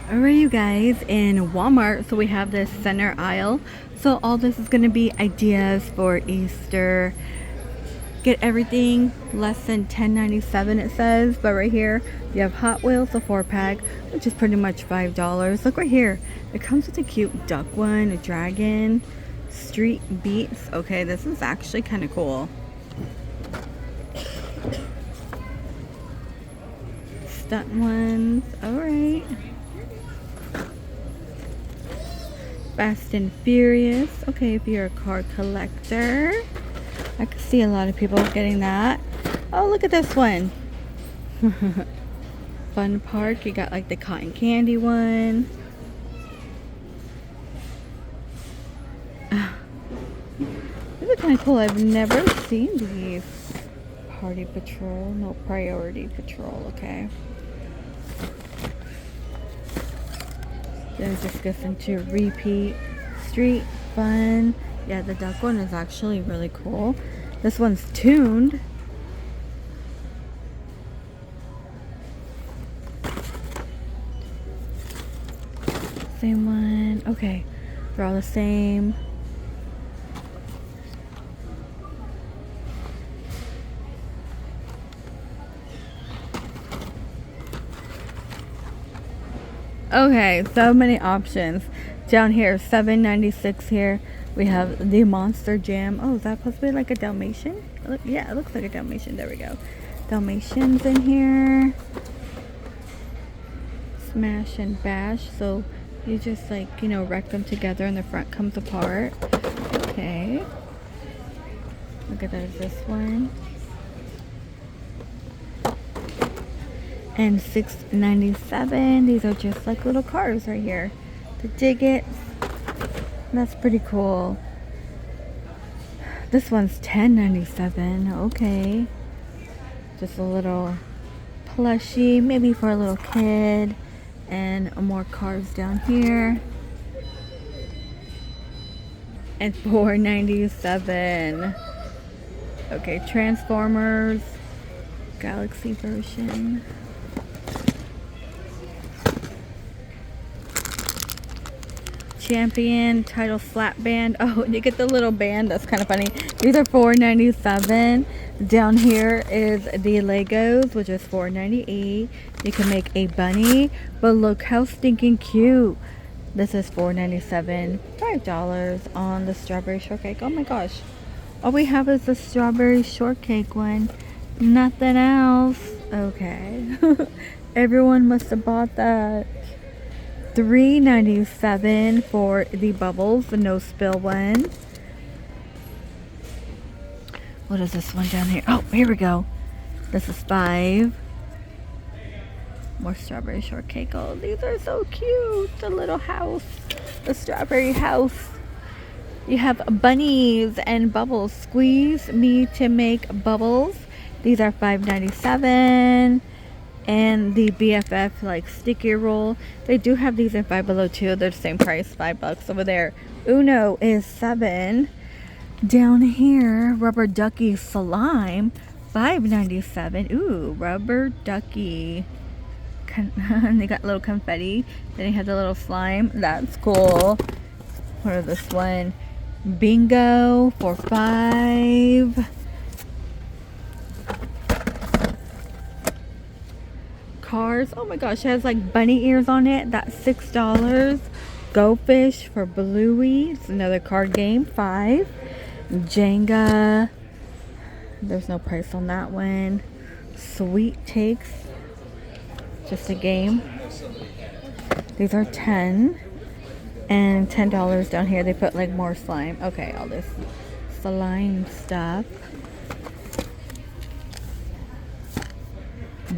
Alright, you guys, in Walmart, so we have this center aisle. So all this is going to be ideas for Easter. Get everything less than $10.97 it says, but right here you have Hot Wheels, a 4-pack, which is pretty much $5. Look right here, it comes with a cute duck one, a dragon, street beats. Okay, this is actually kind of cool. Stunt ones, alright. Fast and Furious. Okay, if you're a car collector, I could see a lot of people getting that. Oh, look at this one. Fun Park. You got like the cotton candy one. These are kind of cool. I've never seen these. Party Patrol. No, Priority Patrol. Okay. Then it just goes into Repeat, Street, Fun. Yeah, the duck one is actually really cool. This one's tuned. Same one. Okay, they're all the same. Okay, so many options. Down here, $7.96 here. We have the Monster Jam. Oh, is that supposed to be like a Dalmatian? Yeah, it looks like a Dalmatian. There we go. Dalmatians in here. Smash and bash. So you just like, you know, wreck them together and the front comes apart. Okay. Look at that, this one. And $6.97. These are just like little cars right here. The Diggits. That's pretty cool. This one's $10.97. Okay. Just a little plushie, maybe for a little kid. And more cars down here. And $4.97. Okay, Transformers. Galaxy version. Champion title flat band. Oh, you get the little band. That's kind of funny. These are $4.97. Down here is the Legos, which is $4.98. You can make a bunny, but look how stinking cute. This is $4.97. $5 on the strawberry shortcake. Oh my gosh, all we have is the strawberry shortcake one, nothing else. Okay. Everyone must have bought that. $3.97 for the Bubbles, the no spill one. What is this one down here? Oh, here we go. This is $5. More strawberry shortcake. Oh, these are so cute. The little house, the strawberry house. You have bunnies and bubbles. Squeeze me to make bubbles. These are $5.97. And the BFF like sticky roll, they do have these in Five Below too. They're the same price, $5 over there. Uno is $7. Down here, rubber ducky slime, $5.97. Ooh, rubber ducky. They got little confetti. Then they have the little slime. That's cool. What is this one? Bingo for $5. Cars. Oh my gosh, it has like bunny ears on it. That's $6. Go Fish for Bluey. It's another card game. $5. Jenga. There's no price on that one. Sweet Takes. Just a game. These are $10. And $10 down here. They put like more slime. Okay, all this slime stuff.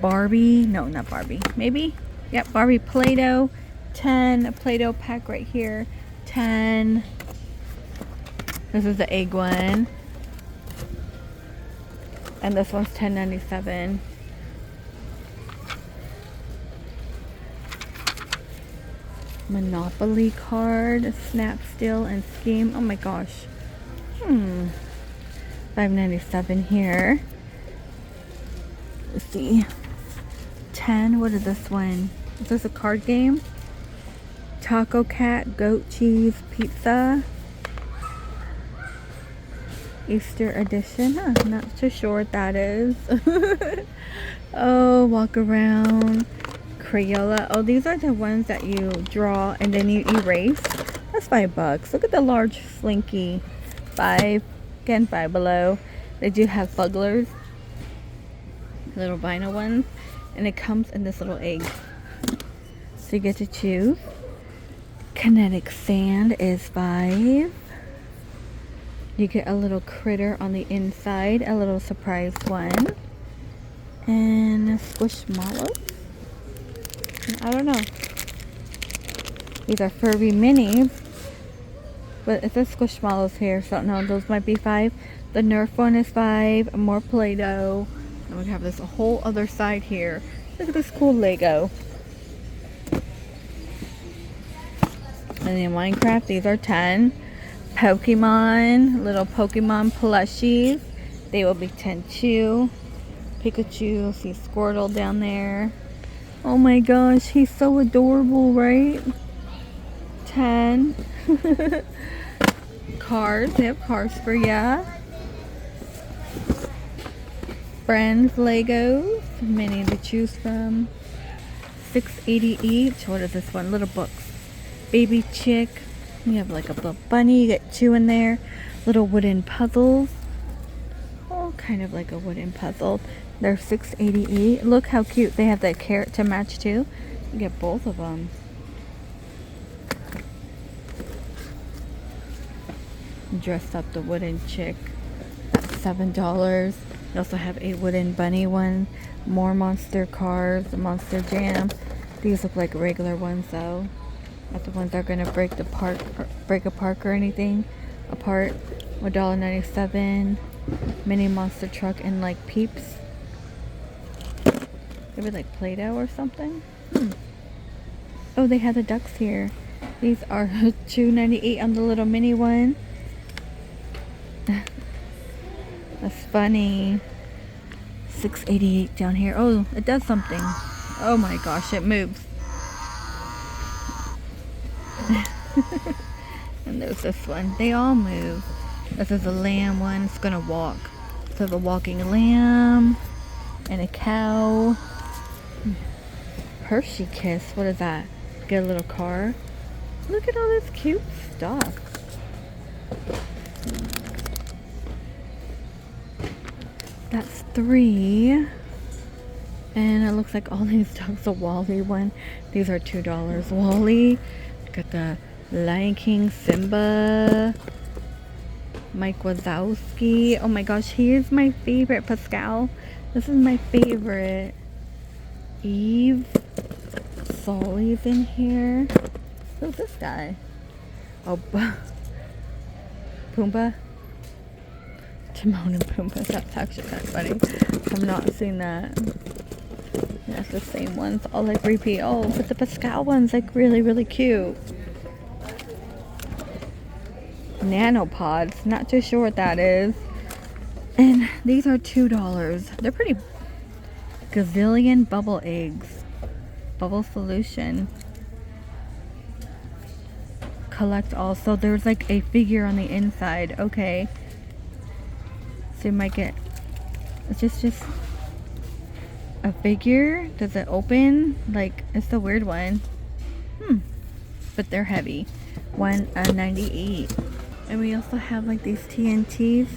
Barbie, no, not Barbie, maybe, yep, Barbie Play-Doh, 10. Play-Doh pack right here, 10. This is the egg one, and this one's $10.97. Monopoly card, Snap, Steal, and Scheme. Oh my gosh. $5.97 here. Let's see. 10. What is this one? Is this a card game? Taco Cat Goat Cheese Pizza. Easter edition. Huh, not too sure what that is. Oh, walk around. Crayola. Oh, these are the ones that you draw and then you erase. That's $5. Look at the large slinky. 5. Again, 5 below. They do have Fugglers. Little vinyl ones. And it comes in this little egg. So you get to choose. Kinetic Sand is 5. You get a little critter on the inside. A little surprise one. And Squishmallows. I don't know. These are Furby minis. But it says Squishmallows here, so no, those might be 5. The Nerf one is 5. More Play-Doh. And we have this whole other side here. Look at this cool Lego. And in Minecraft, these are 10. Pokemon, little Pokemon plushies. They will be 10 too. Pikachu, see Squirtle down there. Oh my gosh, he's so adorable, right? 10. Cars, they have cars for ya. Friends Legos, many to choose from. $6.80 each. What is this one? Little books. Baby Chick. You have like a little bunny. You get 2 in there. Little wooden puzzles. Oh, kind of like a wooden puzzle. They're $6.88. Look how cute. They have that carrot to match too. You get both of them. Dressed up the wooden chick. That's $7. You also have a wooden bunny one. More monster cars. Monster Jam. These look like regular ones though. Not the ones that are gonna break apart or anything. Apart. $1.97. Mini monster truck and like Peeps. Maybe like Play-Doh or something. Oh, they have the ducks here. These are $2.98 on the little mini one. That's funny. $6.88 down here. Oh, it does something. Oh my gosh, it moves. And there's this one. They all move. This is a lamb one. It's gonna walk. So the walking lamb and a cow. Hershey Kiss. What is that? Get a little car. Look at all this cute stuff. That's 3. And it looks like all these dogs. A Wally one. These are $2. Wally. Got the Lion King, Simba, Mike Wazowski. Oh my gosh, he is my favorite. Pascal. This is my favorite. Eve. Sully's in here. Who's this guy? Oh, Pumbaa. Timon and Pumbaa. That's actually kind of funny. I've not seen that. That's the same ones. All like repeat. Oh, but the Pascal one's like really, really cute. Nano pods. Not too sure what that is. And these are $2. They're pretty. Gazillion bubble eggs. Bubble solution. Collect all. So there's like a figure on the inside. Okay. So you might get. It's just a figure. Does it open? Like, it's the weird one. But they're heavy. $1.98. And we also have like these TNTs.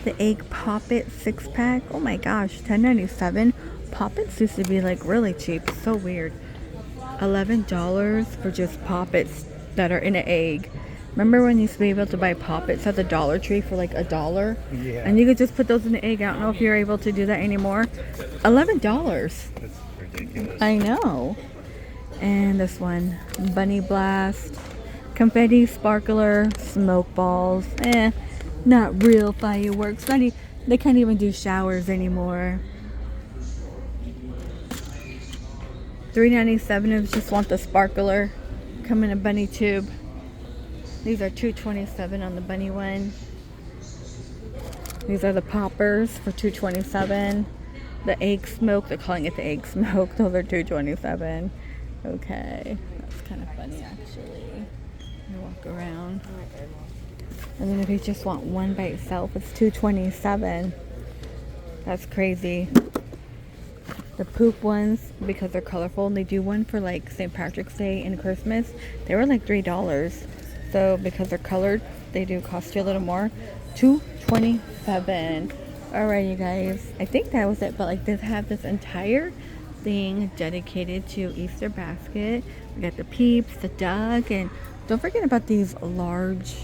The egg poppet 6-pack. Oh my gosh, $10.97. Poppets used to be like really cheap. So weird. $11 for just poppets that are in an egg. Remember when you used to be able to buy poppets at the Dollar Tree for like $1? Yeah. And you could just put those in the egg. I don't know if you're able to do that anymore. $11. That's ridiculous. I know. And this one, Bunny Blast, confetti sparkler, smoke balls. Not real fireworks. They can't even do showers anymore. $3.97 if you just want the sparkler. Come in a bunny tube. These are $2.27 on the bunny one. These are the poppers for $2.27. The egg smoke, they're calling it the egg smoke. Those are $2.27. Okay, that's kind of funny. money actually. You walk around. And then if you just want one by itself, it's $2.27. That's crazy. The poop ones, because they're colorful, and they do one for like St. Patrick's Day and Christmas, they were like $3. So because they're colored, they do cost you a little more. $2.27. Alright, you guys, I think that was it. But like, this have this entire thing dedicated to Easter basket. We got the Peeps, the duck, and don't forget about these large,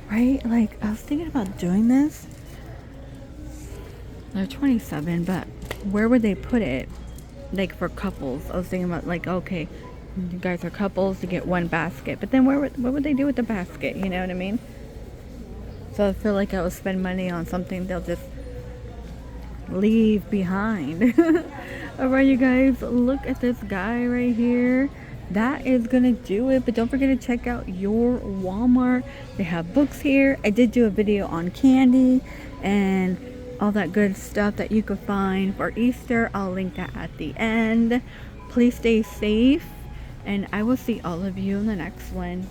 right? Like, I was thinking about doing this. They're 27, but where would they put it? Like for couples, I was thinking about like, okay, you guys are couples, you get one basket, but then what would they do with the basket? You know what I mean? So I feel like I would spend money on something they'll just leave behind. Alright, you guys, look at this guy right here. That is gonna do it, but don't forget to check out your Walmart. They have books here. I did do a video on candy and all that good stuff that you could find for Easter. I'll link that at the end. Please stay safe, and I will see all of you in the next one.